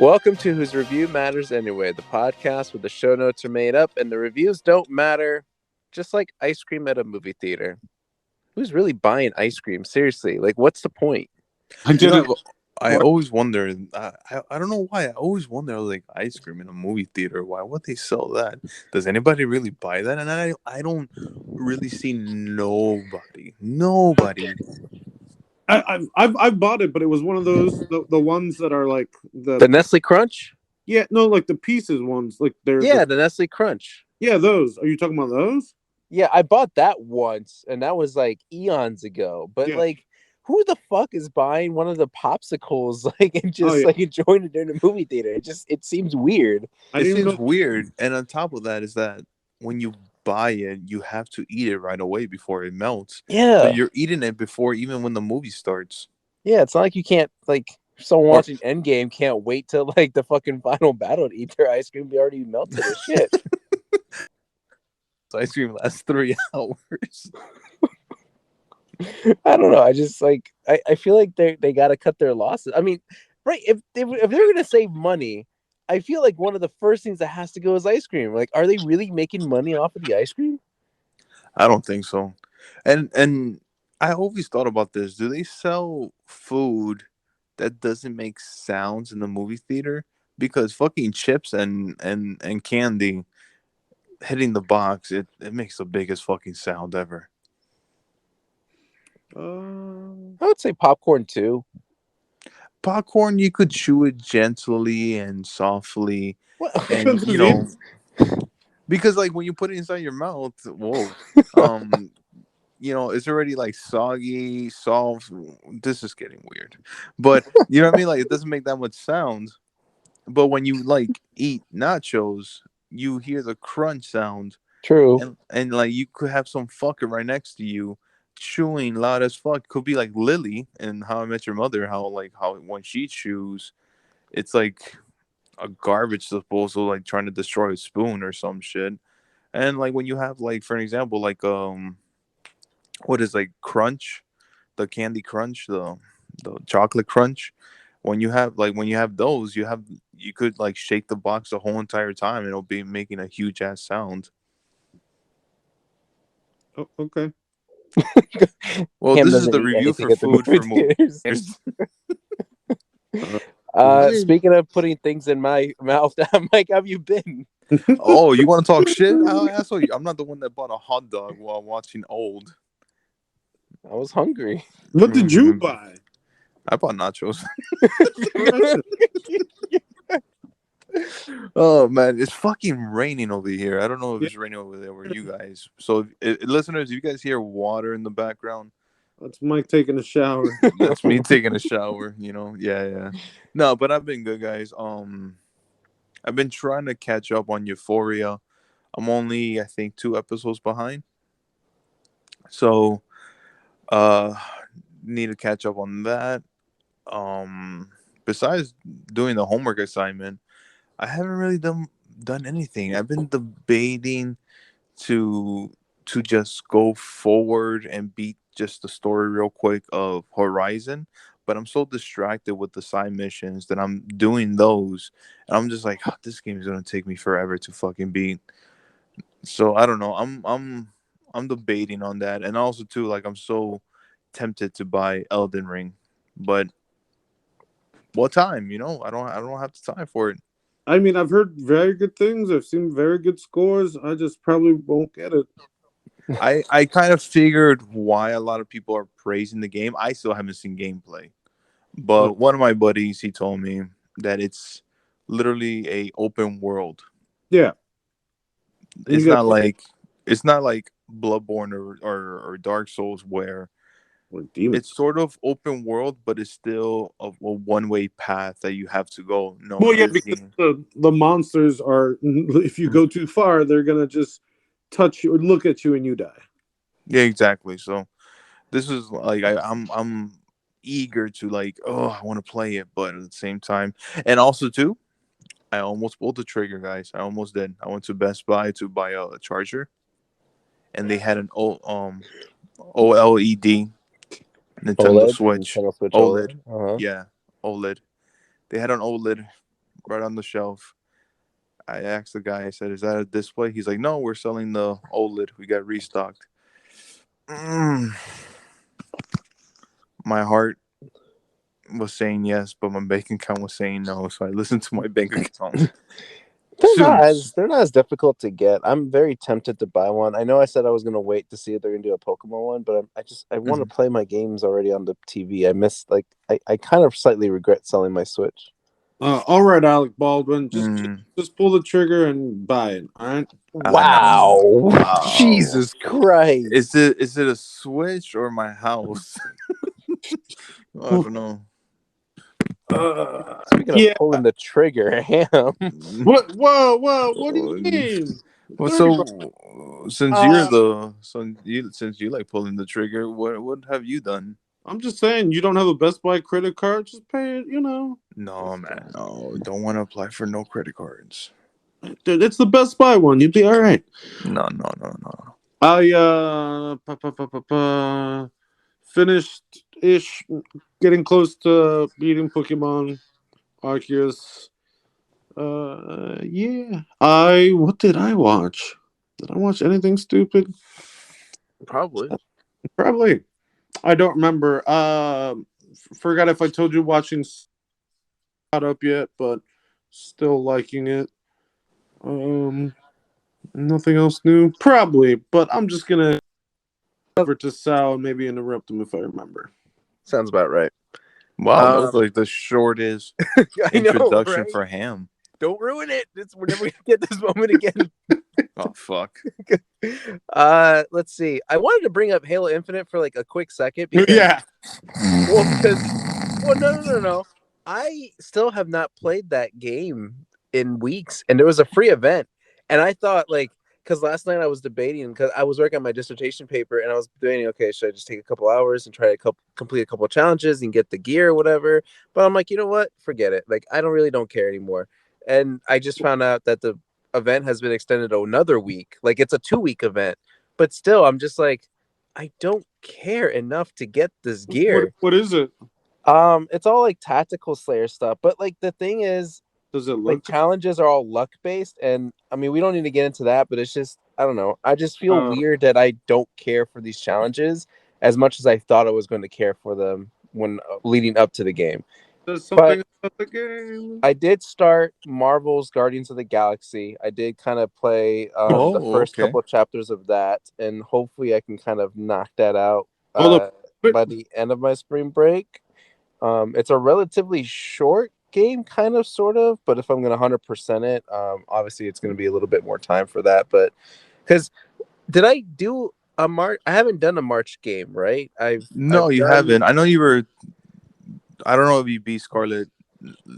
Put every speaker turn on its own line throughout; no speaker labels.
Welcome to Whose Review Matters Anyway, the podcast where the show notes are made up and the reviews don't matter, just like ice cream at a movie theater. Who's really buying ice cream? Seriously, like, what's the point?
I always wonder. I don't know why. I always wonder, like, ice cream in a movie theater. Why would they sell that? Does anybody really buy that? And I don't really see nobody.
I've bought it, but it was one of those the ones that are like
The Nestle Crunch?
like the pieces ones, like they're
the Nestle Crunch.
Yeah, those. Are you talking about those?
Yeah, I bought that once, and that was like eons ago. But like, who the fuck is buying one of the popsicles and just like enjoying it in a movie theater? It seems weird.
It seems weird, and on top of that is that when you buy it, you have to eat it right away before it melts.
Yeah,
so you're eating it before even when the movie starts.
Yeah, it's not like you can't someone watching Endgame can't wait till like the fucking final battle to eat their ice cream. Be already melted as shit.
So ice cream lasts 3 hours.
I don't know. I just I feel like they got to cut their losses. I mean, right? If they're gonna save money, I feel like one of the first things that has to go is ice cream. Like, are they really making money off of the ice cream?
I don't think so. And I always thought about this. Do they sell food that doesn't make sounds in the movie theater? Because fucking chips and candy hitting the box, it makes the biggest fucking sound ever.
I would say popcorn too.
Popcorn, you could chew it gently and softly, and because like when you put it inside your mouth, it's already like soggy, soft. This is getting weird, but you know what I mean. Like, it doesn't make that much sound, but when you like eat nachos, you hear the crunch sound.
True.
And like you could have some fucker right next to you chewing loud as fuck. Could be like Lily in How I Met Your Mother. How when she chews, it's like a garbage disposal, like trying to destroy a spoon or some shit. And like when you have, like, for an example, like what is like Crunch, the Candy Crunch, the chocolate crunch. When you have those, you could like shake the box the whole entire time and it'll be making a huge ass sound.
Oh, okay.
Well, this is the review for food for movies.
Speaking of putting things in my mouth, Mike, how have you been?
Oh, you want to talk shit? Asshole, I'm not the one that bought a hot dog while watching Old.
I was hungry.
What did you buy?
I bought nachos. Oh man, it's fucking raining over here. I don't know if it's raining over there where you guys. So, listeners, you guys hear water in the background?
That's Mike taking a shower.
That's me taking a shower. Yeah. No, but I've been good, guys. I've been trying to catch up on Euphoria. I'm only, I think, 2 episodes behind. So, need to catch up on that. Besides doing the homework assignment, I haven't really done anything. I've been debating to just go forward and beat just the story real quick of Horizon, but I'm so distracted with the side missions that I'm doing those, and I'm just like, this game is gonna take me forever to fucking beat. So I don't know. I'm debating on that, and also too, like, I'm so tempted to buy Elden Ring, but what time? I don't have the time for it.
I mean, I've heard very good things. I've seen very good scores. I just probably won't get it.
I kind of figured why a lot of people are praising the game. I still haven't seen gameplay, but one of my buddies, he told me that it's literally a open world.
Yeah,
it's not like Bloodborne or Dark Souls where it's sort of open world, but it's still a one-way path that you have to go. No,
well, yeah, because the monsters are, if you go too far, they're gonna just touch you or look at you and you die.
Yeah, exactly. So this is like I'm eager to, like, I want to play it, but at the same time, and also too, I almost pulled the trigger, guys. I almost did. I went to Best Buy to buy a charger, and they had an OLED Nintendo Switch.
Nintendo Switch
OLED.
Uh-huh.
Yeah, OLED. They had an OLED right on the shelf. I asked the guy, I said, "Is that a display?" He's like, "No, we're selling the OLED. We got restocked." Mm. My heart was saying yes, but my bank account was saying no. So I listened to my bank account.
They're not as difficult to get. I'm very tempted to buy one. I know I said I was gonna wait to see if they're gonna do a Pokemon one, but I want to play my games already on the TV. I kind of slightly regret selling my Switch.
All right, Alec Baldwin,
Mm.
just pull the trigger and buy it. All right.
No.
Wow.
Wow.
Jesus Christ.
Is it a Switch or my house? I don't know.
Speaking of
Yeah.
pulling the trigger, Ham.
What? Whoa, whoa! What do you mean?
Well,
30
so
bucks.
since you like pulling the trigger, what have you done?
I'm just saying, you don't have a Best Buy credit card. Just pay it.
No, man, no, don't want to apply for no credit cards.
Dude, it's the Best Buy one. You'd be all right.
No, no, no, no.
I finished ish, getting close to beating Pokemon Arceus. Yeah. What did I watch? Did I watch anything stupid?
Probably.
Probably. I don't remember. Forgot if I told you watching Caught Up yet, but still liking it. Nothing else new. Probably, but I'm just gonna over to Sal and maybe interrupt him if I remember.
Sounds about right.
Wow, that was like the shortest introduction
right?
for Ham.
Don't ruin it. We're never gonna get this moment again.
Oh fuck.
Let's see. I wanted to bring up Halo Infinite for like a quick second because
Yeah.
no. I still have not played that game in weeks, and there was a free event, and I thought like because last night I was debating because I was working on my dissertation paper, and I was debating, okay, should I just take a couple hours and try to complete a couple of challenges and get the gear or whatever? But I'm like, you know what? Forget it. Like I don't care anymore. And I just found out that the event has been extended to another week. Like it's a 2-week event, but still, I'm just like, I don't care enough to get this gear.
What is it?
It's all like tactical Slayer stuff, but like the thing is,
Does it
like
look?
challenges are all luck based, and I mean we don't need to get into that, but it's just I don't know. I just feel weird that I don't care for these challenges as much as I thought I was going to care for them when leading up to the game.
Does something about the game?
I did start Marvel's Guardians of the Galaxy. I did kind of play the first couple of chapters of that, and hopefully I can kind of knock that out by the end of my spring break. It's a relatively short game, kind of, sort of, but if I'm going to 100% it, obviously it's going to be a little bit more time for that. But because did I do a March? I haven't done a March game, right?
You haven't. I know you were. I don't know if you beat Scarlet.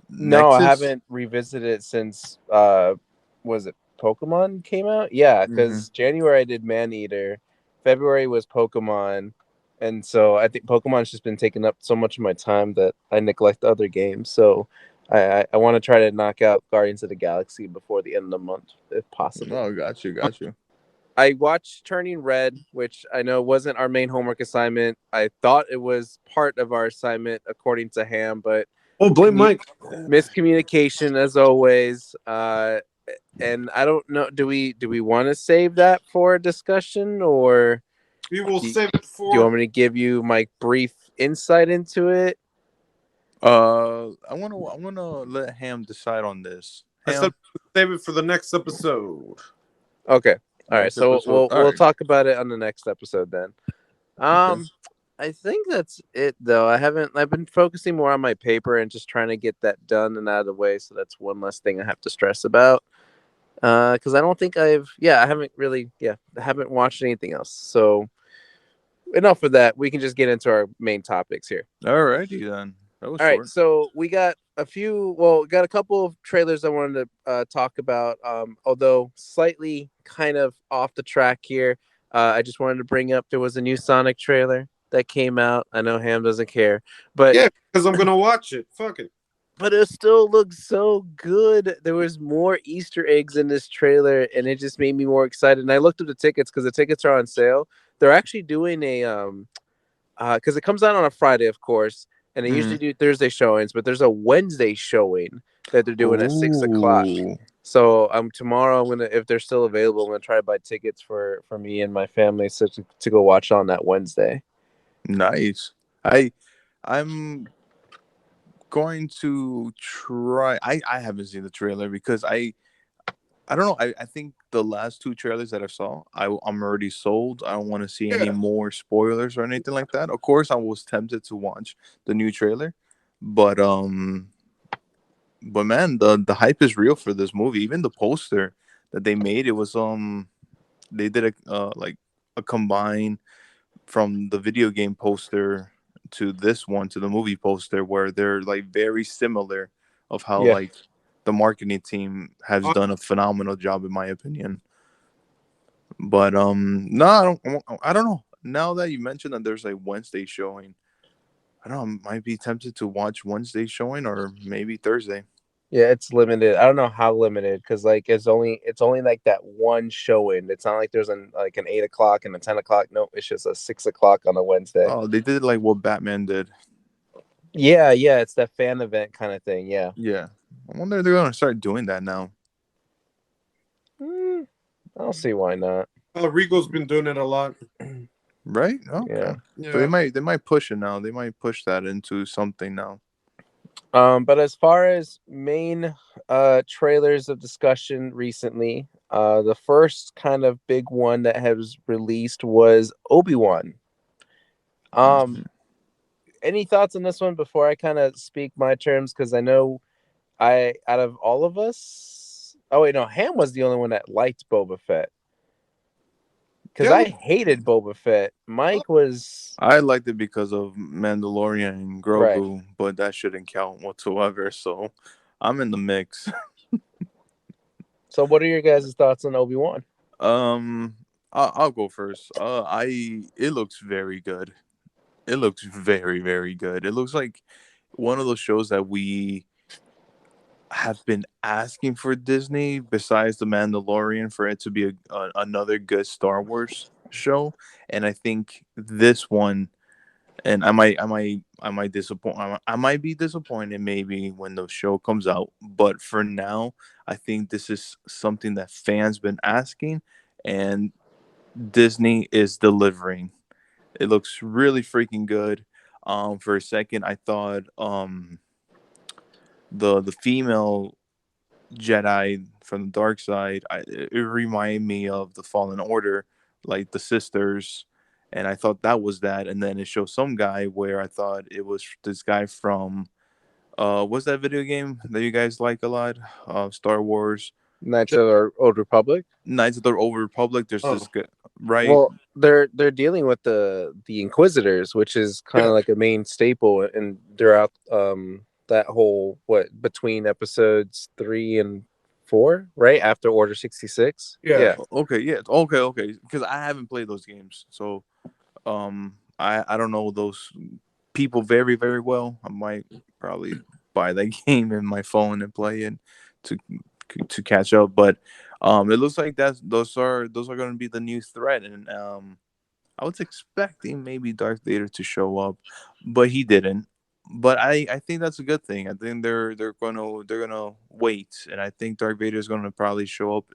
No,
Nexus?
I haven't revisited it since was it Pokemon came out? Yeah, because January I did Maneater, February was Pokemon, and so I think Pokemon's just been taking up so much of my time that I neglect other games. So I want to try to knock out Guardians of the Galaxy before the end of the month, if possible.
Oh, got you.
I watched Turning Red, which I know wasn't our main homework assignment. I thought it was part of our assignment, according to Ham, but
blame Mike.
Miscommunication as always. And I don't know. Do we want to save that for a discussion, or
we will save it for?
Do you want me to give you my brief insight into it?
I wanna let Ham decide on this.
I said save it for the next episode.
Okay. All right. So we'll talk about it on the next episode then. Okay. I think that's it though. I've been focusing more on my paper and just trying to get that done and out of the way, so that's one less thing I have to stress about. Because I don't think I haven't watched anything else. So enough of that. We can just get into our main topics here.
All righty then.
All right, so we got a couple of trailers I wanted to talk about, although slightly kind of off the track here. I just wanted to bring up there was a new Sonic trailer that came out. I know Ham doesn't care, but
yeah, because I'm gonna watch it. Fuck it.
But it still looks so good. There was more Easter eggs in this trailer, and it just made me more excited. And I looked up the tickets because the tickets are on sale. They're actually doing a because it comes out on a Friday, of course. and they usually do Thursday showings, but there's a Wednesday showing that they're doing at 6:00.
Ooh,
So tomorrow I'm gonna, if they're still available, I'm gonna try to buy tickets for me and my family to go watch on that Wednesday.
nice. I'm going to try. I haven't seen the trailer because I don't know. I think the last two trailers that I saw, I'm already sold. I don't want to see any
Yeah.
more spoilers or anything like that. Of course, I was tempted to watch the new trailer, but man, the hype is real for this movie. Even the poster that they made, it was they did like a combine from the video game poster to this one to the movie poster where they're like very similar of how
Yeah.
like the marketing team has done a phenomenal job in my opinion. But no, I don't know. Now that you mentioned that there's a Wednesday showing, I don't know, I might be tempted to watch Wednesday showing or maybe Thursday.
Yeah, it's limited. I don't know how limited, because like it's only like that one showing. It's not like there's like an 8:00 and a 10:00. No, it's just a 6:00 on a Wednesday.
Oh, they did like what Batman did.
Yeah, it's that fan event kind of thing. Yeah.
Yeah. I wonder if they're gonna start doing that now.
I don't see why not.
Rigo's been doing it a lot.
Right? Okay.
Yeah.
So they might push it now. They might push that into something now.
But as far as main trailers of discussion recently, the first kind of big one that has released was Obi-Wan.
Mhm.
Any thoughts on this one before I kind of speak my terms? Because I know out of all of us, oh wait, no, Ham was the only one that liked Boba Fett. Because
Yeah.
I hated Boba Fett. Mike was
I liked it because of Mandalorian and
right.
Grogu, but that shouldn't count whatsoever. So I'm in the mix.
So, what are your guys' thoughts on Obi-Wan?
I'll go first. It looks very good. It looks very, very good. It looks like one of those shows that we have been asking for Disney, besides The Mandalorian, for it to be another good Star Wars show. And I think this one, and I might disappoint. I might be disappointed maybe when the show comes out. But for now, I think this is something that fans been asking, and Disney is delivering. It looks really freaking good. For a second, I thought the female Jedi from the dark side, it reminded me of the Fallen Order, like the sisters, and I thought that was that. And then it showed some guy where I thought it was this guy from what's that video game that you guys like a lot? Star Wars,
Knights of the Old Republic.
Knights of the Old Republic. There's
Oh.
this guy, right?
Well, they're dealing with the Inquisitors, which is kind of like a main staple, and throughout that whole between episodes 3 and 4, right after Order 66.
Yeah.
Okay, yeah, okay. Because I haven't played those games, so I don't know those people very very well. I might probably buy that game in my phone and play it to catch up. But it looks like those are going to be the new threat, and I was expecting maybe Darth Vader to show up, but he didn't. But I think that's a good thing. I think they're gonna wait, and I think Darth Vader is gonna probably show up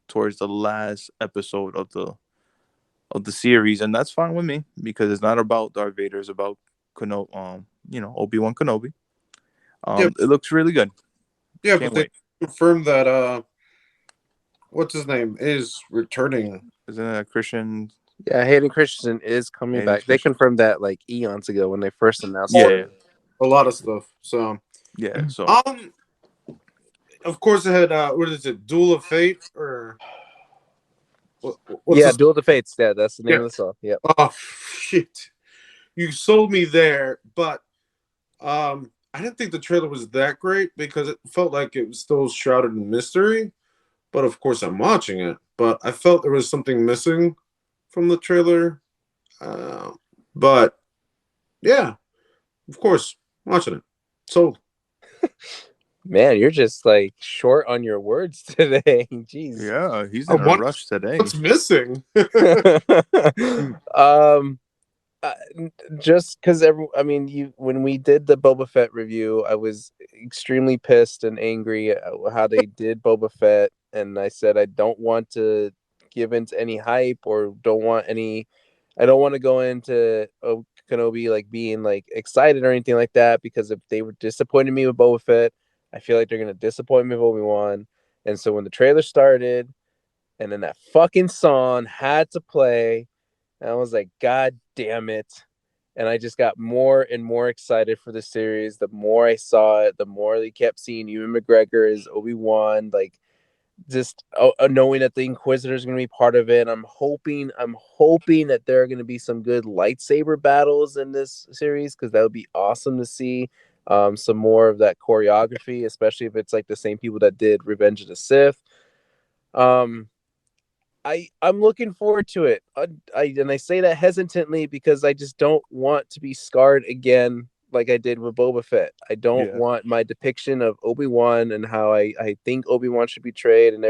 towards the last episode of the series, and that's fine with me because it's not about Darth Vader. It's about Obi-Wan Kenobi.
Yeah.
It looks really good.
Yeah,
Can't
but they
wait.
confirmed that what's his name is returning.
Isn't it a Christian?
Yeah, Hayden Christensen is coming
Hayden
back. They
Christensen.
confirmed that like eons ago when they first announced
Yeah,
it.
A lot of stuff. So
yeah. So
of course it had what is it, Duel of Fate or what's
Yeah,
this?
Duel of the Fates. Yeah, that's the name
Yeah.
of the song. Yep.
Oh shit. You sold me there, but I didn't think the trailer was that great because it felt like it was still shrouded in mystery. But of course I'm watching it. But I felt there was something missing from the trailer. But yeah, of course, watching it. Sold.
Man, you're just like short on your words today. Jeez.
yeah, he's in a rush today.
What's missing?
um Uh, just because I mean, when we did the Boba Fett review, I was extremely pissed and angry at how they did Boba Fett, and I said I don't want to give into any hype or don't want any. I don't want to go into Kenobi like being like excited or anything like that because if they were disappointing me with Boba Fett, I feel like they're gonna disappoint me with Obi-Wan. And so when the trailer started, and then that fucking song had to play. And I was like, God damn it. And I just got more and more excited for the series. The more I saw it, the more they kept seeing Ewan McGregor as Obi-Wan, like just knowing that the Inquisitor is going to be part of it. I'm hoping that there are going to be some good lightsaber battles in this series because that would be awesome to see. Some more of that choreography, especially if it's like the same people that did Revenge of the Sith. Um, I'm looking forward to it. I say that hesitantly because I just don't want to be scarred again like I did with Boba Fett. I don't
Yeah.
want my depiction of Obi-Wan and how I think Obi-Wan should be portrayed and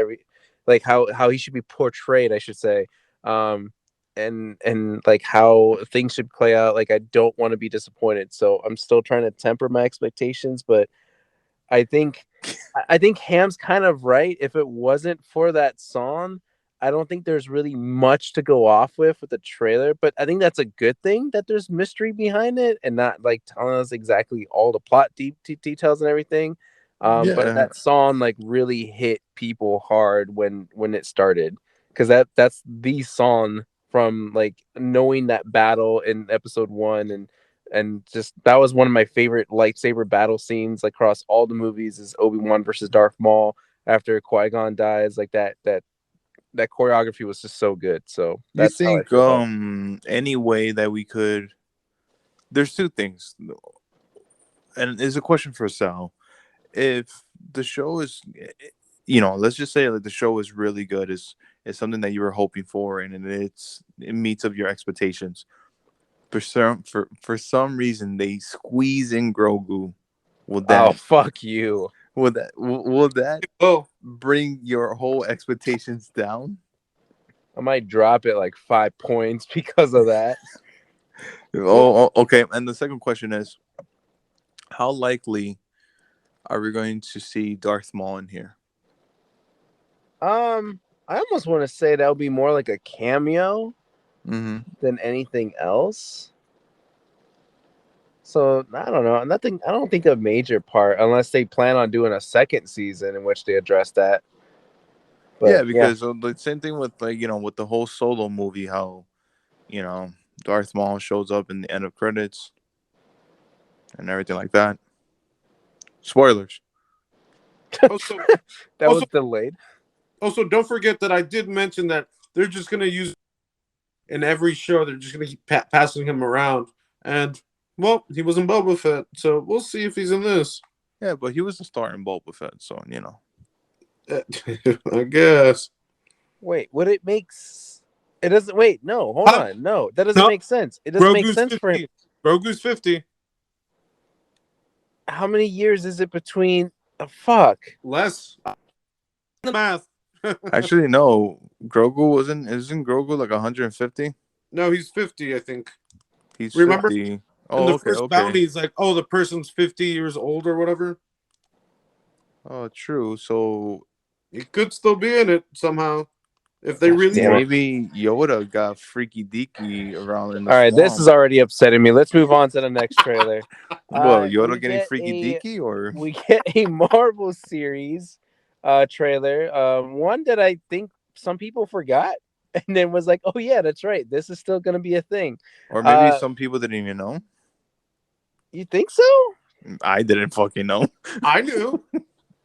like how he should be portrayed, I should say. Um and like how things should play out. Like I don't want to be disappointed. So I'm still trying to temper my expectations, but I think I think Ham's kind of right. If it wasn't for that song, I don't think there's really much to go off with the trailer. But I think that's a good thing that there's mystery behind it and not like telling us exactly all the plot details and everything. But
Yeah.
that song like really hit people hard when it started because that's the song from like knowing that battle in episode 1 and just that was one of my favorite lightsaber battle scenes like, across all the movies is Obi-Wan versus Darth Maul after Qui-Gon dies. Like that choreography was just so good. So
You
that's how I
think
feel about it.
any way that we could? There's two things, and it's a question for Sal. If the show is, let's just say like the show is really good, is something that you were hoping for, and it meets of your expectations. For some reason they squeeze in Grogu. Will
Oh
that
fuck you.
will that
Oh,
bring your whole expectations down?
I might drop it like 5 points because of that.
well,
Okay. And the second question is, how likely are we going to see Darth Maul in here?
I almost want to say that would be more like a cameo
Mm-hmm.
than anything else. So I don't know. Nothing. I don't think a major part, unless they plan on doing a second season in which they address that.
Yeah,
But yeah,
because the same thing with like with the whole Solo movie, how you know Darth Maul shows up in the end of credits and everything like that. Spoilers.
also,
that was
also,
delayed.
also, don't forget that I did mention that they're just gonna use in every show. They're just gonna keep passing him around, and well, he was in Boba Fett, so we'll see if he's in this.
Yeah, but he was the star in Boba Fett, so
I guess.
Wait, would it makes it doesn't wait, no, hold
Huh?
on. No, that doesn't
No,
make sense. It doesn't make
Grogu's
sense for him.
50. Grogu's 50.
How many years is it between fuck?
Less math.
Actually, no. Grogu wasn't. Isn't Grogu like 150?
No, he's 50, I think.
He's
Remember
50.
in
Oh,
the
okay,
first
okay.
bounty, it's like, oh, the person's 50 years old or whatever.
Oh, true. So
He could still be in it somehow. If they
Gosh
really
damn it.
want.
maybe Yoda got freaky deaky around in the
All right, this is
swamp.
already upsetting me. Let's move on to the next trailer.
Well,
We
Yoda getting
get
freaky
a
deaky, or
Marvel series trailer. One that I think some people forgot and then was like, "Oh yeah, that's right. This is still going to be a thing."
maybe
Uh
some people didn't even know.
you think so?
I didn't fucking know.
I knew.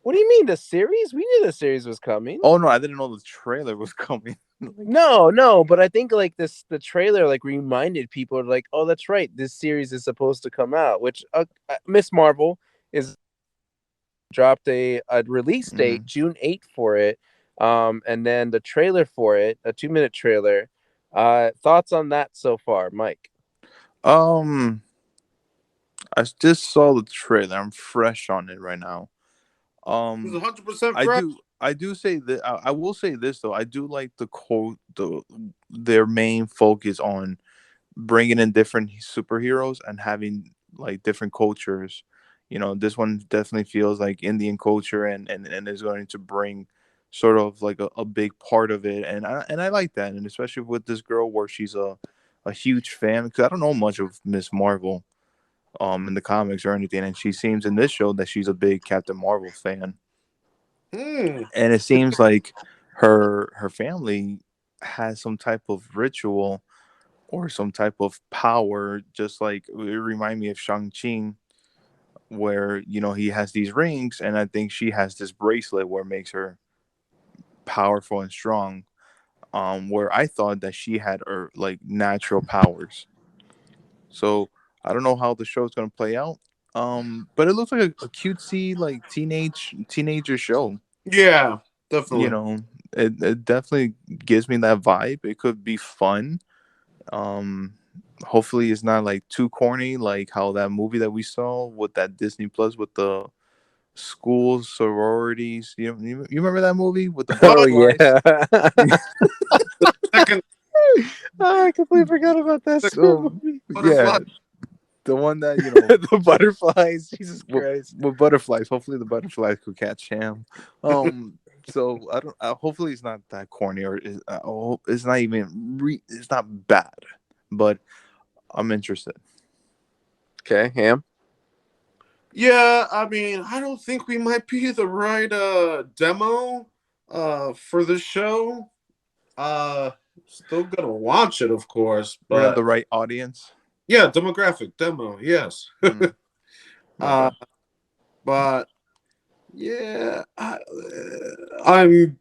What do you mean the series? We knew the series was coming.
Oh no, I didn't know the trailer was coming.
No, but I think like the trailer like reminded people like, oh, that's right, this series is supposed to come out. Which Miss Marvel is dropped a release date
Mhm.
June 8th for it, and then the trailer for it, a 2-minute trailer. Thoughts on that so far, Mike?
Um, I just saw the trailer. I'm fresh on it right now.
He's
Um,
100%
I
fresh.
do. I do say that. I will say this though. I do like the quote. Their main focus on bringing in different superheroes and having like different cultures. This one definitely feels like Indian culture, and is going to bring sort of like a big part of it, and I like that, and especially with this girl where she's a huge fan, because I don't know much of Miss Marvel in the comics or anything, and she seems in this show that she's a big Captain Marvel fan,
Hmm.
and it seems like her family has some type of ritual or some type of power, just like it remind me of Shang-Chi, where he has these rings, and I think she has this bracelet where it makes her powerful and strong. Where I thought that she had her like natural powers. So I don't know how the show's gonna play out. But it looks like a cutesy like teenager show.
Yeah,
You
definitely.
know, it definitely gives me that vibe. It could be fun. Um, Hopefully it's not like too corny, like how that movie that we saw with that Disney Plus with the schools sororities. You remember that movie with the
Oh
butterflies?
yeah.
Second,
I completely forgot about that
second
school
So
movie.
butterfly.
yeah, the one that
The butterflies. Jesus Christ.
with butterflies. Hopefully the butterflies could catch him. So I don't. Hopefully it's not that corny, or it's not even. It's not bad, but I'm interested.
Okay, Ham.
Yeah, I mean, I don't think we might be the right demo for the show. Uh Still gonna watch it, of course,
We're not
but
the right audience.
yeah, demographic demo, yes.
Mm,
uh
okay.
but yeah, I'm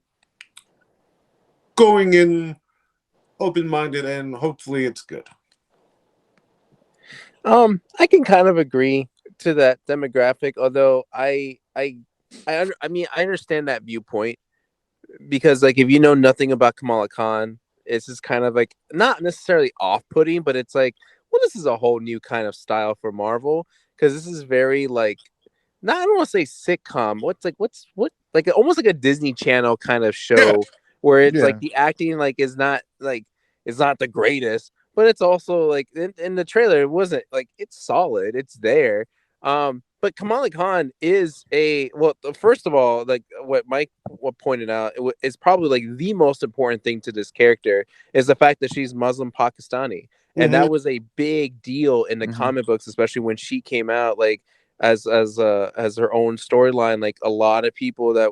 going in open-minded and hopefully it's good.
I can kind of agree to that demographic, although I mean, I understand that viewpoint because, like, if you know nothing about Kamala Khan, it's just kind of like not necessarily off-putting, but it's like, well, this is a whole new kind of style for Marvel because this is very like, not I don't want to say sitcom. What like almost like a Disney Channel kind of
Yeah,
show where it's like
Yeah.
the acting like is not like is not the greatest, but it's also like in the trailer it wasn't like it's solid, it's there. But Kamala Khan is a well. First of all, like what Mike pointed out, is probably like the most important thing to this character is the fact that she's Muslim Pakistani, and
hmm
that was a big deal in the
Hmm.
comic books, especially when she came out. Like as her own storyline, like a lot of people that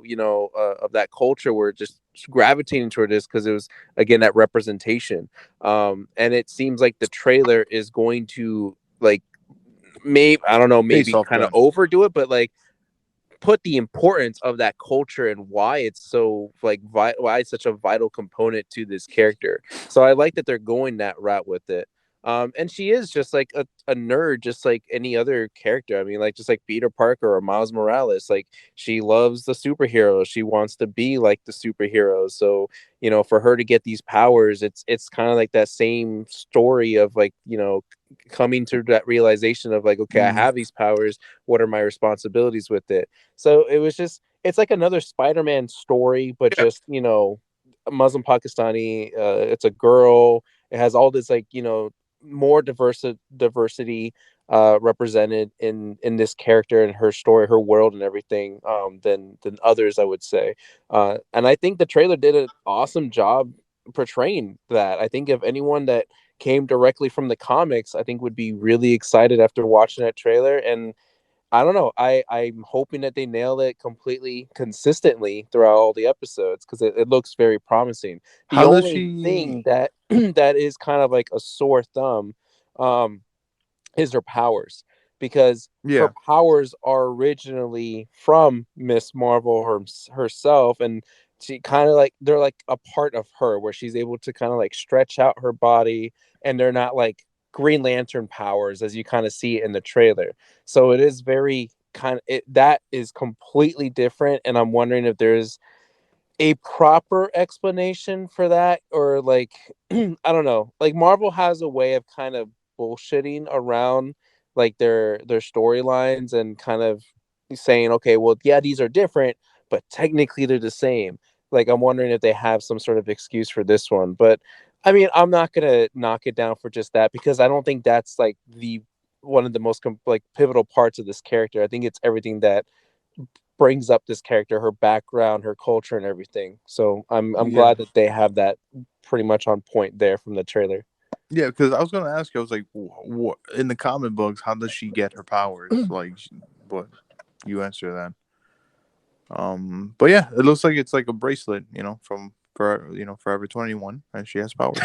of that culture were just gravitating toward this because it was again that representation. And it seems like the trailer is going to like maybe I don't know,
Face
maybe
off
kind of
that.
overdo it, but like put the importance of that culture and why it's so like why it's such a vital component to this character. So I like that they're going that route with it. And she is just like a nerd, just like any other character. I mean, like just like Peter Parker or Miles Morales. Like she loves the superheroes. She wants to be like the superheroes. So for her to get these powers, it's kind of like that same story of like coming to that realization of like, okay, I
Mm.
have these powers. What are my responsibilities with it? So it was just it's like another Spider-Man story, but
yeah,
just a Muslim Pakistani. It's a girl. It has all this like more diversity represented in this character and her story, her world, and everything than others, I would say. And I think the trailer did an awesome job portraying that. I think if anyone that came directly from the comics, I think would be really excited after watching that trailer. And I don't know. I'm hoping that they nail it completely consistently throughout all the episodes because it looks very promising. The
How does
only
she?
thing that that is kind of like a sore thumb um is her powers because her
Yeah.
powers are originally from Miss Marvel herself, and she kind of like they're like a part of her where she's able to kind of like stretch out her body, and they're not like Green Lantern powers as you kind of see it in the trailer. So it is very that is completely different, and I'm wondering if there's a proper explanation for that or like I don't know. Like Marvel has a way of kind of bullshitting around like their storylines and kind of saying, okay, well, yeah, these are different, but technically they're the same. Like I'm wondering if they have some sort of excuse for this one, but I mean, I'm not gonna knock it down for just that because I don't think that's like the one of the most like pivotal parts of this character. I think it's everything that brings up this character, her background, her culture, and everything. So I'm
Yeah.
glad that they have that pretty much on point there from the trailer.
Yeah, because I was gonna ask you. I was like, what in the comic books? How does she get her powers? Like, but you answer that. But yeah, it looks like it's like a bracelet, from Forever 21, and she has powers.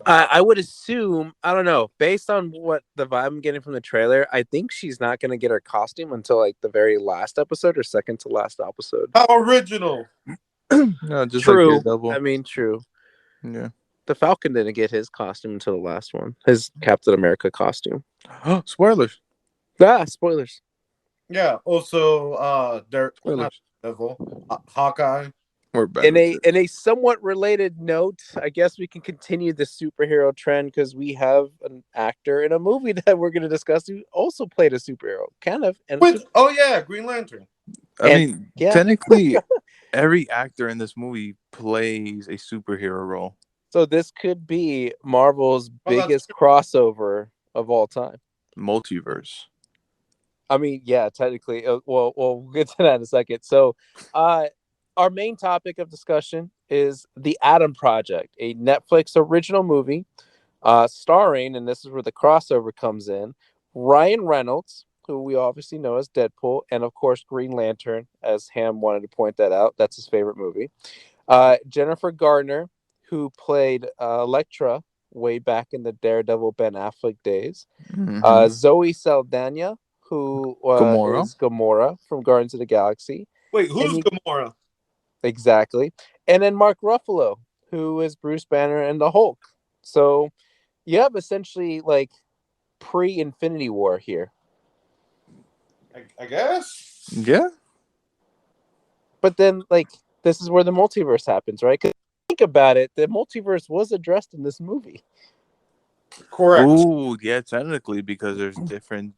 I would assume, I don't know, based on what the vibe I'm getting from the trailer, I think she's not going to get her costume until like the very last episode or second to last episode.
How original.
No, just like
True.
Daredevil.
I mean, true.
Yeah.
The Falcon didn't get his costume until the last one. His Captain America costume.
Spoilers.
Spoilers.
Yeah. Also, not
Spoilers.
Devil, Hawkeye.
We're back.
In a somewhat related note, I guess we can continue the superhero trend because we have an actor in a movie that we're going to discuss who also played a superhero, kind of. And
Green Lantern.
I mean,
yeah.
technically, every actor in this movie plays a superhero role.
So this could be Marvel's biggest crossover of all time.
Multiverse.
I mean, yeah, technically. We'll get to that in a second. So, our main topic of discussion is The Atom Project, a Netflix original movie starring, and this is where the crossover comes in, Ryan Reynolds, who we obviously know as Deadpool, and of course Green Lantern, as Ham wanted to point that out. That's his favorite movie. Jennifer Gardner, who played Elektra way back in the Daredevil Ben Affleck days.
Mm-hmm.
Zoe Saldana, who is Gamora from Guardians of the Galaxy.
Wait, who's Gamora?
Exactly. And then Mark Ruffalo, who is Bruce Banner and the Hulk. So you have essentially like pre-Infinity War here.
I guess.
Yeah.
But then, like, this is where the multiverse happens, right? Because think about it, the multiverse was addressed in this movie.
Correct.
Oh, yeah, technically, because there's different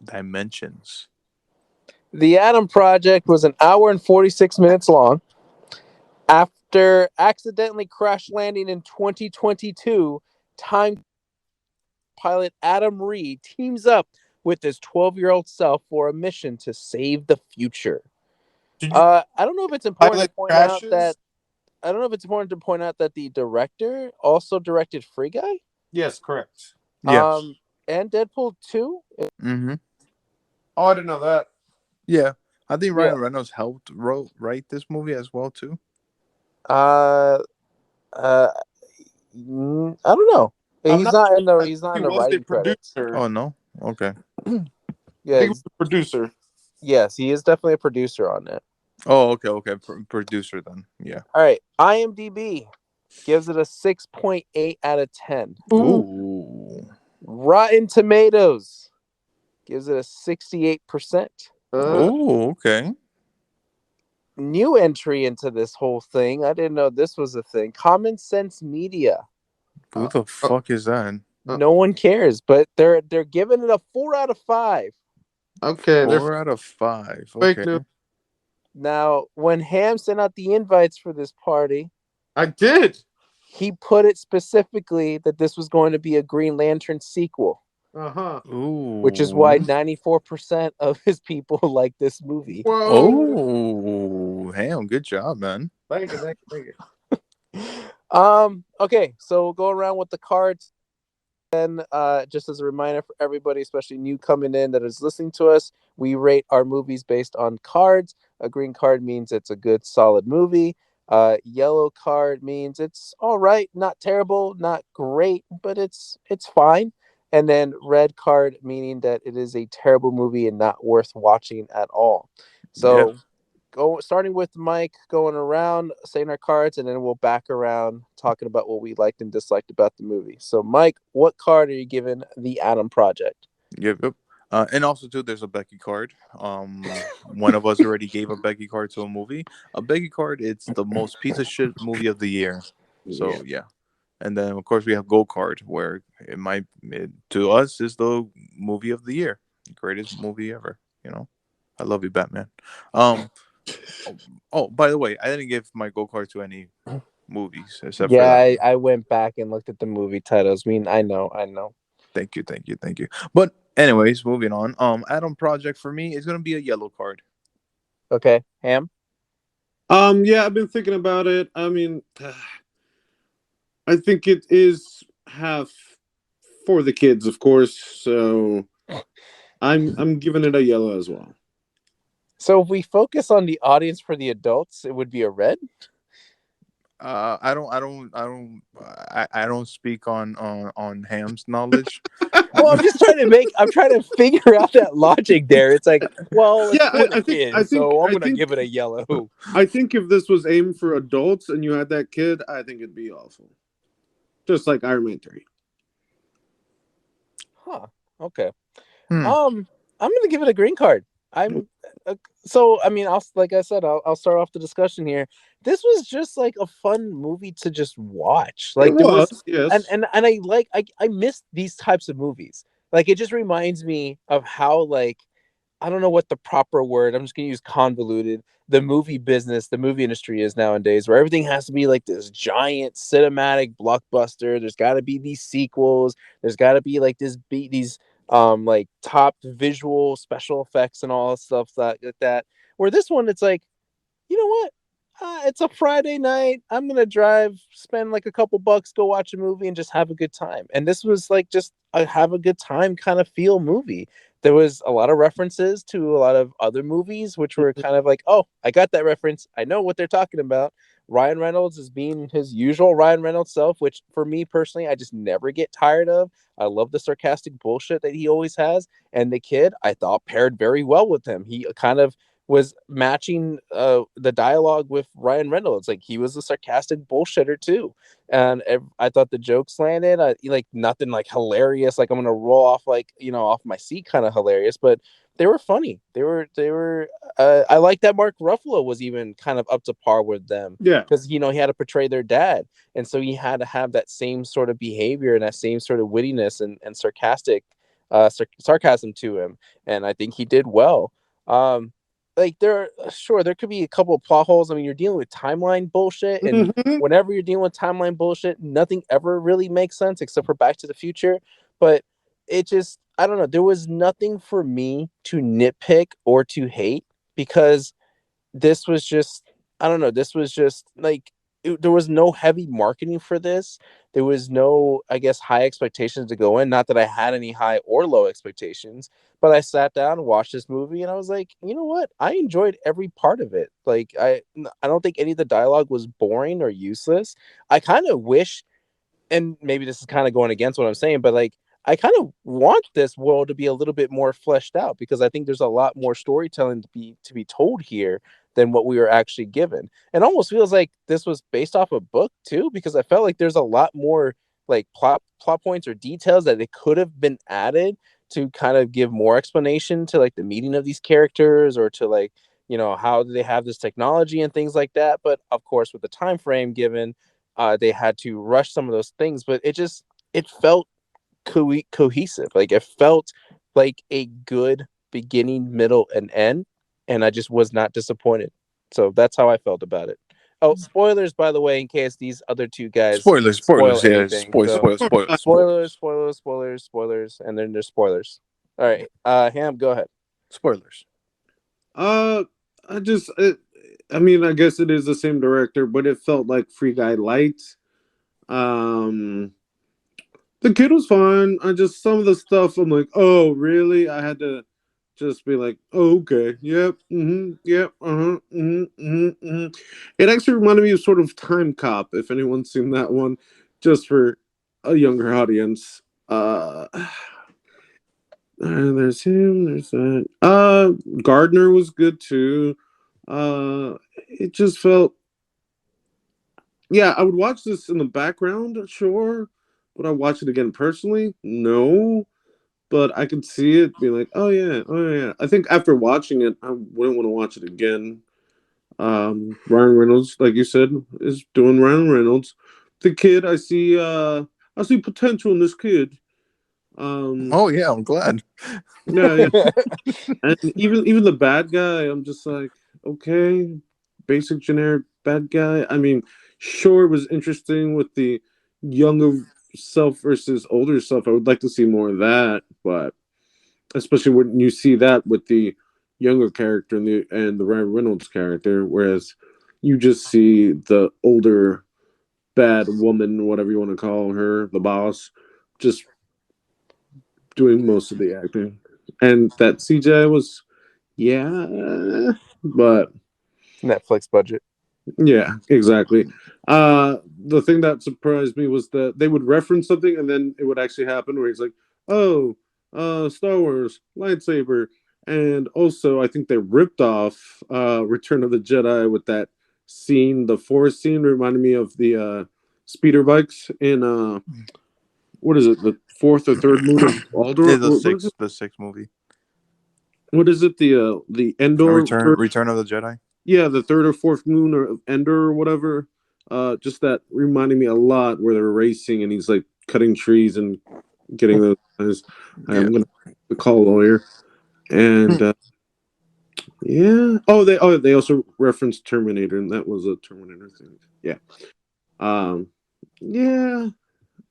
dimensions.
The Atom Project was an hour and 46 minutes long. After accidentally crash landing in 2022, time pilot Adam Reed teams up with his 12-year-old self for a mission to save the future. I don't know if it's important to point out that the director also directed Free Guy.
Yes, correct.
Yes.
And Deadpool 2.
Mm-hmm.
Oh, I didn't know that.
Yeah, I think Ryan Reynolds helped write this movie as well too.
I don't know. He's not in the writing credits.
Oh no. Okay.
Yeah,
he was the producer.
Yes, he is definitely a producer on it.
Oh, okay. Producer then. Yeah.
All right. IMDb gives it a 6.8 out of 10.
Ooh.
Rotten Tomatoes gives it a 68%.
Oh, okay.
New entry into this whole thing. I didn't know this was a thing. Common Sense Media.
Who the fuck is that?
No one cares, but they're giving it a 4 out of 5.
Okay,
4 out of 5. Okay.
Now, when Ham sent out the invites for this party,
I did.
He put it specifically that this was going to be a Green Lantern sequel.
Ooh.
Which is why 94% of his people like this movie.
Whoa. Oh, Ham, good job, man.
Thank you.
Okay, so we'll go around with the cards. And just as a reminder for everybody, especially new coming in that is listening to us, we rate our movies based on cards. A green card means it's a good, solid movie. Yellow card means it's all right, not terrible, not great, but it's fine. And then red card meaning that it is a terrible movie and not worth watching at all. So starting with Mike, going around saying our cards, and then we'll back around talking about what we liked and disliked about the movie. So Mike, what card are you giving The Atom Project?
Yep. And also too, there's a Becky card. One of us already gave a Becky card to a movie. A Becky card, it's the most piece of shit movie of the year. So yeah. And then of course we have Gold card, where to us is the movie of the year, greatest movie ever. I love you, Batman. Oh, by the way, I didn't give my Gold card to any movies except for
Yeah,
that one.
I went back and looked at the movie titles. I mean, I know.
Thank you, thank you, thank you. But anyways, moving on. Adam Project for me is gonna be a yellow card.
Okay, Ham.
Yeah, I've been thinking about it. I mean, I think it is half for the kids, of course. So I'm giving it a yellow as well.
So if we focus on the audience for the adults, it would be a red.
I don't speak on Ham's knowledge.
Well, I'm trying to figure out that logic there. It's like, well, it's
Yeah,
for the
I think I
kids,
think
so I'm
I
gonna
think
give it a yellow.
I think if this was aimed for adults and you had that kid, I think it'd be awful. Just like Iron Man 3.
Huh. Okay.
Hmm.
I'm gonna give it a green card. I'm so I mean, like I said, I'll start off the discussion here. This was just like a fun movie to just watch.
It
Like there was,
was, yes.
and I miss these types of movies. Like it just reminds me of how like I don't know what the proper word. I'm just gonna use convoluted. The movie business, the movie industry is nowadays, where everything has to be like this giant cinematic blockbuster. There's got to be these sequels. There's got to be like these like top visual special effects and all stuff like that. Where this one, it's like, you know what? It's a Friday night. I'm gonna drive, spend like a couple bucks, go watch a movie, and just have a good time. And this was like just a have a good time kind of feel movie. There was a lot of references to a lot of other movies, which were kind of like, oh, I got that reference. I know what they're talking about. Ryan Reynolds is being his usual Ryan Reynolds self, which for me personally, I just never get tired of. I love the sarcastic bullshit that he always has. And the kid, I thought, paired very well with him. He kind of was matching the dialogue with Ryan Reynolds. Like he was a sarcastic bullshitter too, and I thought the jokes landed. Like nothing like hilarious. Like I'm gonna roll off like off my seat kind of hilarious, but they were funny. They were. I like that Mark Ruffalo was even kind of up to par with them
Yeah.
because he had to portray their dad, and so he had to have that same sort of behavior and that same sort of wittiness and sarcasm to him, and I think he did well. Like there could be a couple of plot holes. I mean, you're dealing with timeline bullshit, and
Mhm.
whenever you're dealing with timeline bullshit, nothing ever really makes sense except for Back to the Future. But it just, I don't know, there was nothing for me to nitpick or to hate because this was just, I don't know, this was just like there was no heavy marketing for this. There was no, I guess, high expectations to go in. Not that I had any high or low expectations, but I sat down and watched this movie and I was like, you know what? I enjoyed every part of it. Like I don't think any of the dialogue was boring or useless. I kind of wish, and maybe this is kind of going against what I'm saying, but like I kind of want this world to be a little bit more fleshed out because I think there's a lot more storytelling to be told here than what we were actually given. And almost feels like this was based off a book too, because I felt like there's a lot more like plot points or details that it could have been added to kind of give more explanation to like the meeting of these characters or to like how do they have this technology and things like that. But of course, with the time frame given, they had to rush some of those things, but it felt cohesive. Like it felt like a good beginning, middle, and end, and I just was not disappointed. So that's how I felt about it. Oh, spoilers, by the way, in case these other two guys
Spoilers,
spoil
spoilers, yeah,
anything.
spoil,
So
spoil, spoil,
spoilers,
spoilers,
spoilers, spoilers, spoilers, and then there's spoilers. All right, Ham, go ahead.
spoilers.
Uh, I just, I mean, I guess it is the same director, but it felt like Free Guy Light. Um, the kid was fine. I just some of the stuff I'm like, oh, really? I had to just be like, oh, okay, yep, yep, It actually reminded me of sort of Time Cop, if anyone's seen that one, just for a younger audience. And there's him. There's that. Gardner was good too. It just felt. Yeah, I would watch this in the background, sure, but I watch it again personally. No, but I could see it be like, oh yeah, oh yeah. I think after watching it, I wouldn't want to watch it again. Ryan Reynolds, like you said, is doing Ryan Reynolds. The kid, I see potential in this kid. Um,
Oh yeah, I'm glad.
yeah, yeah. And even the bad guy, I'm just like, okay, basic generic bad guy. I mean, Sure, it was interesting with the younger self versus older self. I would like to see more of that, but especially when you see that with the younger character and the Ryan Reynolds character, whereas you just see the older bad woman, whatever you want to call her, the boss, just doing most of the acting. And that CJ was, yeah, but
Netflix budget.
yeah, exactly. The thing that surprised me was that they would reference something and then it would actually happen where he's like, "Oh, Star Wars lightsaber," and also I think they ripped off Return of the Jedi with that scene. The forest scene reminded me of the speeder bikes in what is it? The fourth or third moon of Aldor?
Yeah,
What is it?
the sixth movie,
What is it? The Endor third,
Return of the Jedi.
yeah, the third or fourth moon or Ender or whatever. Just that reminded me a lot where they're racing and he's like cutting trees and getting those guys.
Yeah.
I'm gonna call a lawyer and yeah. Oh they also referenced Terminator and that was a Terminator thing. Yeah. Um. Yeah.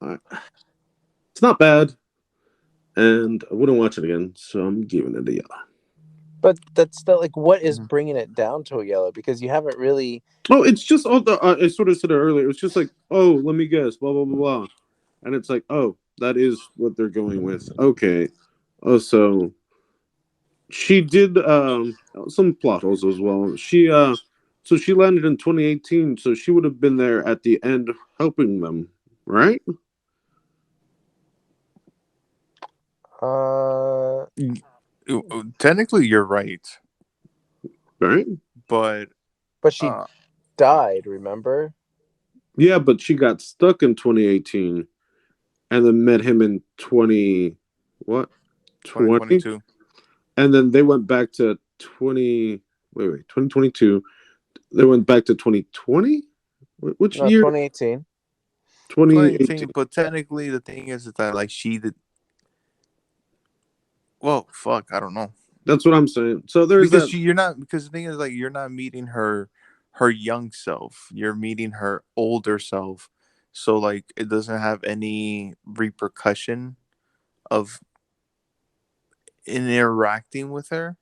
I, it's not bad and I wouldn't watch it again, so I'm giving it a yeah.
But that's still like, what is
Mhm.
bringing it down to a yellow? Because you haven't really.
Oh, it's just all the. I sort of said it earlier. It was just like, oh, let me guess, blah blah blah blah, and it's like, oh, that is what they're going with. Okay, oh, so she did some plot holes as well. So she landed in 2018, so she would have been there at the end helping them, right?
Uh,
Technically, you're right,
Right?
but
but she
uh,
died. Remember?
Yeah, but she got stuck in 2018, and then met him in 20 what 20,
2022,
and then they went back to 20. Wait, 2022. They went back to 2020. Which
No,
year?
2018.
2018.
2018. But technically, the thing is that like she did. Well, fuck, I don't know.
That's what I'm saying. So there's
Because
that.
you're not, because the thing is like you're not meeting her young self, you're meeting her older self, so like it doesn't have any repercussion of interacting with her.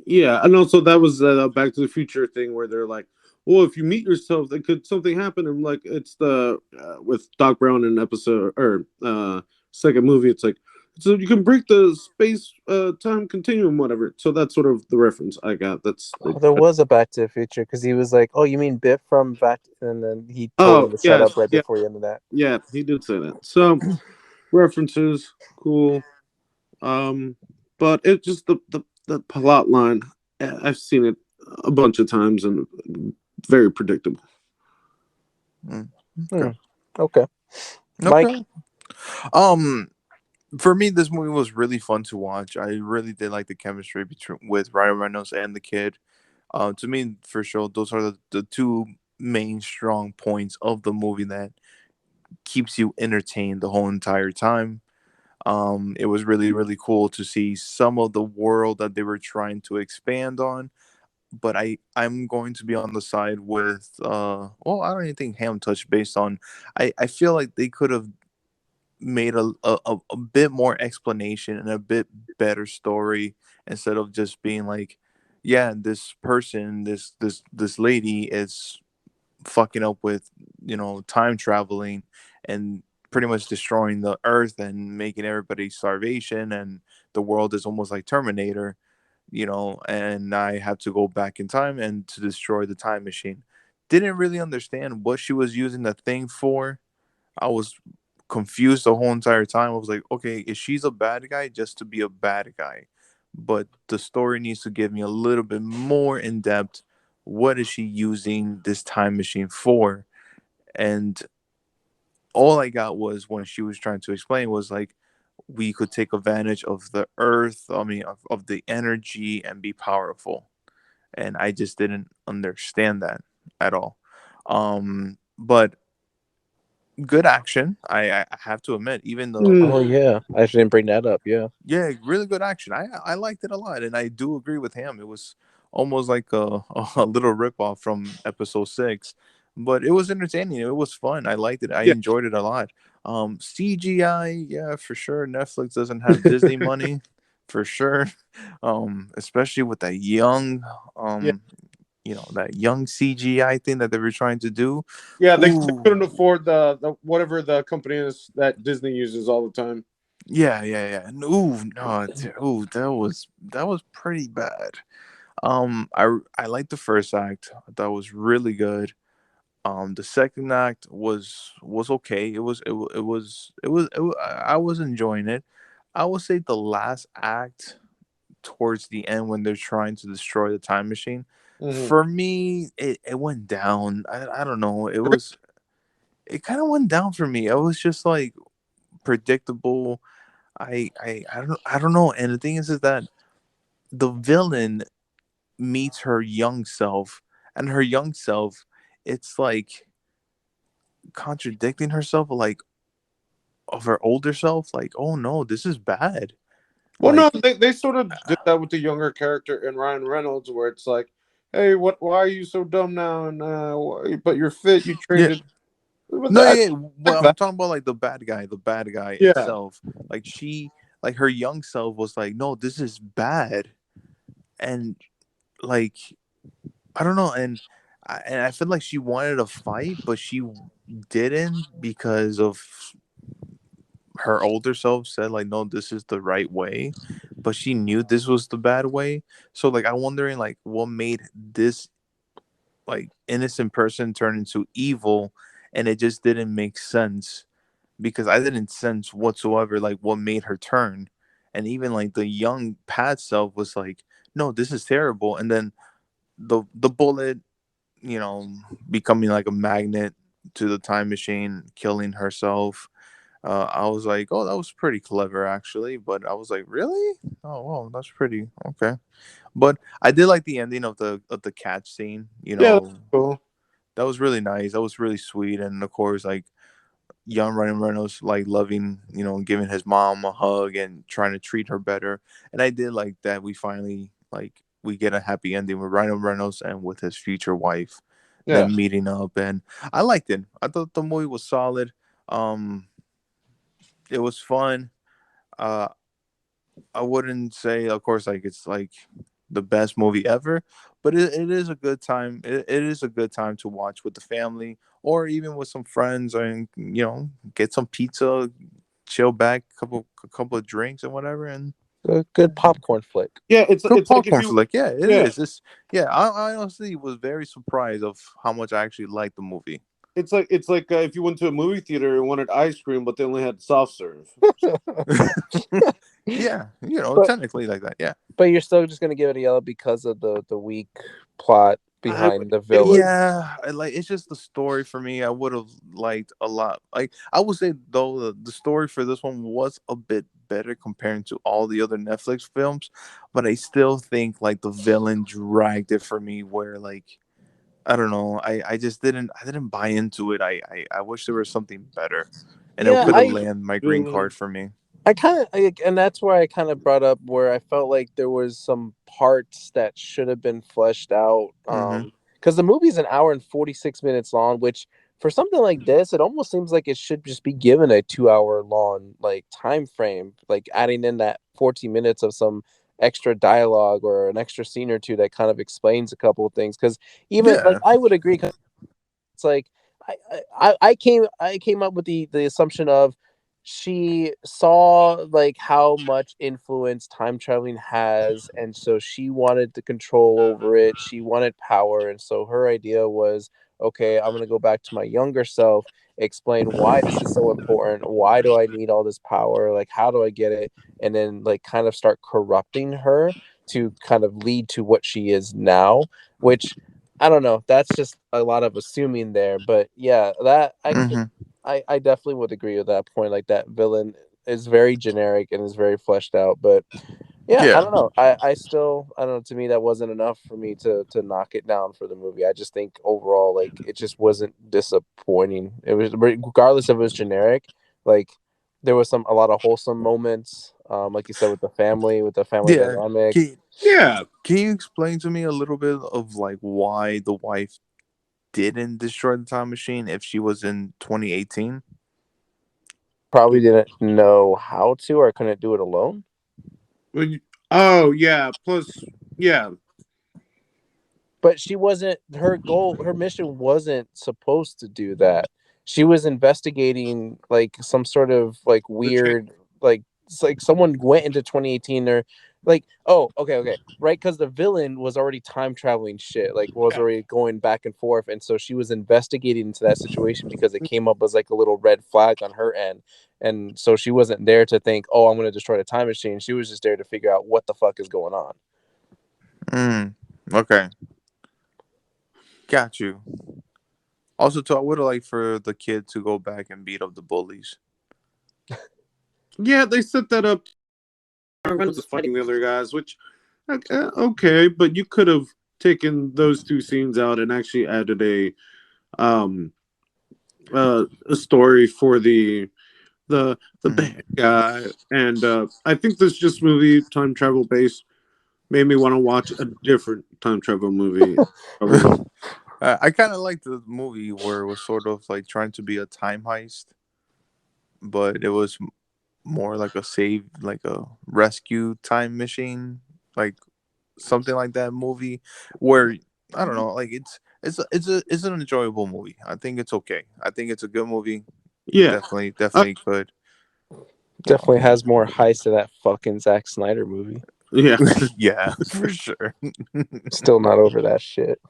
Yeah, and also that was Back to the Future thing where they're like, well, if you meet yourself, then could something happen? And like, it's the with Doc Brown in episode or second movie. It's like, so you can break the space time continuum, whatever. So that's sort of the reference I got. That's
Oh, there was a Back to the Future because he was like, "Oh, you mean Biff from Back?" And then he told
oh
him the
yes,
setup right
yeah,
before the end of that.
yeah, he did say that. So references, cool. But it just the plot line. I've seen it a bunch of times and very predictable.
Mm,
Hmm.
okay.
Okay, Mike.
Okay. Um, for me, this movie was really fun to watch. I really did like the chemistry between with Ryan Reynolds and the kid. To me, for sure, those are the two main strong points of the movie that keeps you entertained the whole entire time. It was really, really cool to see some of the world that they were trying to expand on. But I'm going to be on the side with well, I don't even think Ham touched based on. I feel like they could have made a bit more explanation and a bit better story instead of just being like, yeah, this person, this lady is fucking up with time traveling and pretty much destroying the earth and making everybody starvation, and the world is almost like Terminator, and I have to go back in time and to destroy the time machine. Didn't really understand what she was using the thing for. I was confused the whole entire time. I was like, okay, is she's a bad guy just to be a bad guy? But the story needs to give me a little bit more in depth. What is she using this time machine for? And all I got was when she was trying to explain was like, we could take advantage of the earth, I mean, of the energy and be powerful. And I just didn't understand that at all. But good action. I have to admit, even though
Mm,
Oh yeah, I actually didn't bring that up. Yeah.
yeah, really good action. I liked it a lot, and I do agree with him. It was almost like a little ripoff from episode 6, but it was entertaining. It was fun. I liked it. I
Yeah.
enjoyed it a lot. CGI, yeah, for sure. Netflix doesn't have Disney money, for sure. Especially with that young,
Yeah.
that young CGI thing that they were trying to do.
Yeah, they
Ooh,
couldn't afford the whatever the company is that Disney uses all the time.
yeah, yeah, yeah. Ooh, no, ooh, that was pretty bad. I liked the first act. I thought it was really good. The second act was okay. I was enjoying it. I would say the last act towards the end when they're trying to destroy the time machine,
Hmm.
for me it went down. I don't know. It kind of went down for me. It was just like predictable. I don't know. And the thing is that the villain meets her young self, and her young self, it's like contradicting herself, like of her older self. Like, oh no, this is bad.
Well, no,
Like,
they sort of did that with the younger character in Ryan Reynolds, where it's like, hey, what? Why are you so dumb now? And but you're fit. You
yeah,
trained it. But
no,
I
yeah.
like
Well, I'm
that.
talking about like the bad guy
Yeah.
itself. Like like her young self was like, no, this is bad, and like I don't know, and I feel like she wanted to fight, but she didn't because of her older self said like, no, this is the right way, but she knew this was the bad way. So like I'm wondering like what made this like innocent person turn into evil, and it just didn't make sense because I didn't sense whatsoever like what made her turn. And even like the young Pat self was like, no, this is terrible. And then the bullet, you know, becoming like a magnet to the time machine, killing herself. I was like, oh, that was pretty clever actually. But I was like, really? Oh, well, that's pretty okay. But I did like the ending of the catch scene. You
Yeah, that's
know,
cool.
that was really nice. That was really sweet. And of course, like young Ryan Reynolds, like loving, giving his mom a hug and trying to treat her better. And I did like that. We finally like we get a happy ending with Ryan Reynolds and with his future wife,
Yeah.
them meeting up, and I liked it. I thought the movie was solid. Um, it was fun. Uh, I wouldn't say, of course, like it's like the best movie ever, but it is a good time. It is a good time to watch with the family or even with some friends, and get some pizza, chill back, a couple of drinks and whatever, and
A good popcorn flick.
Yeah, it's
good
it's like if
popcorn
you
flick. Yeah, it
yeah,
is. Yeah. I honestly was very surprised of how much I actually liked the movie.
it's like if you went to a movie theater and wanted ice cream, but they only had soft serve.
Yeah,
but
technically like that. Yeah.
but you're still just gonna give it a yellow because of the weak plot
I,
behind the
it was
villain.
Yeah, like it's just the story for me. I would have liked a lot. Like I would say though, the story for this one was a bit better comparing to all the other Netflix films, but I still think like the villain dragged it for me. Where like I don't know, I just didn't buy into it. I wish there was something better, and it
Yeah,
would have
villain,
landed my green
villain.
card for me.
I kind of, and that's where I kind of brought up where I felt like there was some parts that should have been fleshed out.
Mm-hmm.
Because the movie's an hour and 46 minutes long, which for something like this, it almost seems like it should just be given a 2 hour long like time frame, like adding in that 14 minutes of some extra dialogue or an extra scene or two that kind of explains a couple of things. Because even like
Yeah.
I would agree, 'cause it's like I came up with the assumption of she saw like how much influence time traveling has, and so she wanted the control over it. She wanted power, and so her idea was, okay, I'm gonna go back to my younger self, explain why this is so important, why do I need all this power, like how do I get it, and then like kind of start corrupting her to kind of lead to what she is now, which I don't know. That's just a lot of assuming there, but yeah, that
Mm-hmm.
I definitely would agree with that point. Like that villain is very generic and is very fleshed out, but yeah, I
Yeah.
don't know. I still I don't know. To me, that wasn't enough for me to knock it down for the movie. I just think overall, like it just wasn't disappointing. It was regardless if it was generic. Like there was a lot of wholesome moments. Like you said with the family
Yeah.
dynamic.
Can,
Yeah,
can you explain to me a little bit of like why the wife didn't destroy the time machine if she was in 2018.
Probably didn't know how to or couldn't do it alone.
Oh yeah. Plus, yeah.
But she wasn't, her goal, her mission wasn't supposed to do that. She was investigating like some sort of like
The cha-
weird, like it's like someone went into 2018 or like, oh, okay, right, because the villain was already time traveling shit, like was
yeah.
already going back and forth, and so she was investigating into that situation because it came up as like a little red flag on her end, and so she wasn't there to think, oh, I'm going to destroy the time machine. She was just there to figure out what the fuck is going on.
Okay, got you. Also, too, I would have liked for the kid to go back and beat up the bullies.
Yeah, they set that up. Reynolds is fighting the other guys, which okay, but you could have taken those two scenes out and actually added um a story for the
Mhm.
bad guy. And I think this movie, time travel based, made me want to watch a different time travel movie. Probably not.
I kind of liked the movie where it was sort of like trying to be a time heist, but it was more like a save, like a rescue time machine, like something like that movie. Where I don't know, like it's an enjoyable movie. I think it's okay. I think it's a good movie.
Yeah.
Definitely could. You know,
Definitely has more heist to that fucking Zack Snyder movie.
Yeah.
yeah, for sure.
Still not over that shit.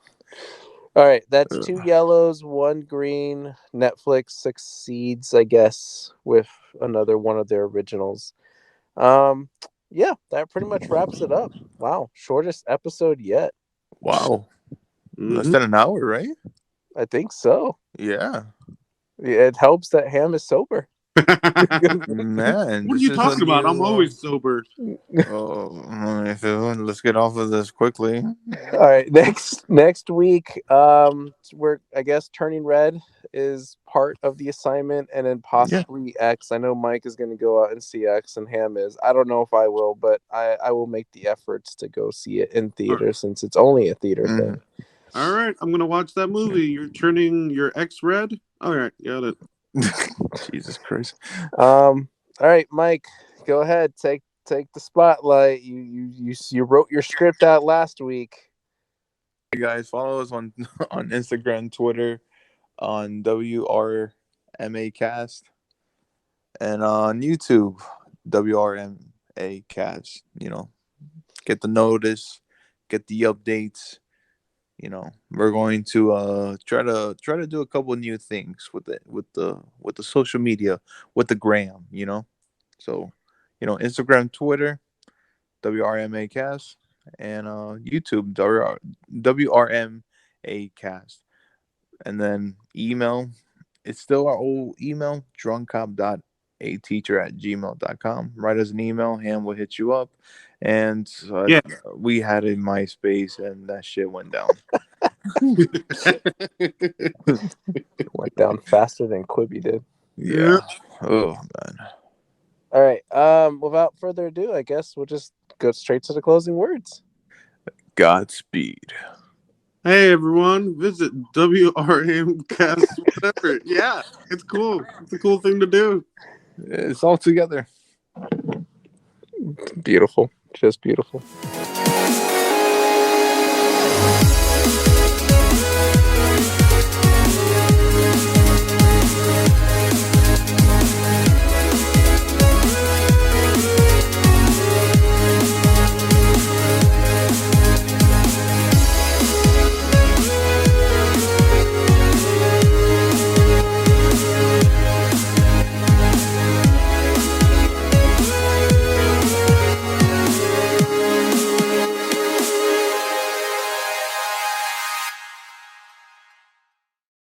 All right, that's 2 yellows, 1 green. Netflix succeeds, I guess, with another one of their originals. Yeah, that pretty much wraps it up. Wow, shortest episode yet.
Wow, less
Mhm.
than an hour, right?
I think so.
Yeah,
It helps that Ham is sober.
man,
What are
this
you
is a
talking about? I'm
new.
always sober.
Oh, let's get off of this quickly.
All right, next week, we're I guess Turning Red is part of the assignment, and then
Yeah.
possibly X. I know Mike is going to go out and see X, and Ham is. I don't know if I will, but I will make the efforts to go see it in theater since it's only a theater
Mhm.
thing.
All right, I'm gonna watch that movie. You're turning your ex red. All right, got it.
Jesus Christ.
All right, Mike, go ahead, take the spotlight. You wrote your script out last week.
Hey guys, follow us on on Instagram, Twitter, on WRMA Cast, and on YouTube, WRMA Cast. Get the notice, get the updates. We're going to try to do a couple new things with the social media, with the gram. So Instagram, Twitter, WRMA Cast, and YouTube, WRMA Cast. And then email, it's still our old email, drunkkop.ateacher@gmail.com. Write us an email, Ham will hit you up. And
Yeah.
we had a MySpace, and that shit went down.
Went down faster than Quibi did.
Yeah. Oh, man.
All right. Without further ado, I guess we'll just go straight to the closing words.
Godspeed.
Hey everyone, visit WRMcast, whatever. Yeah, it's cool. It's a cool thing to do.
It's all together.
Beautiful. Just beautiful.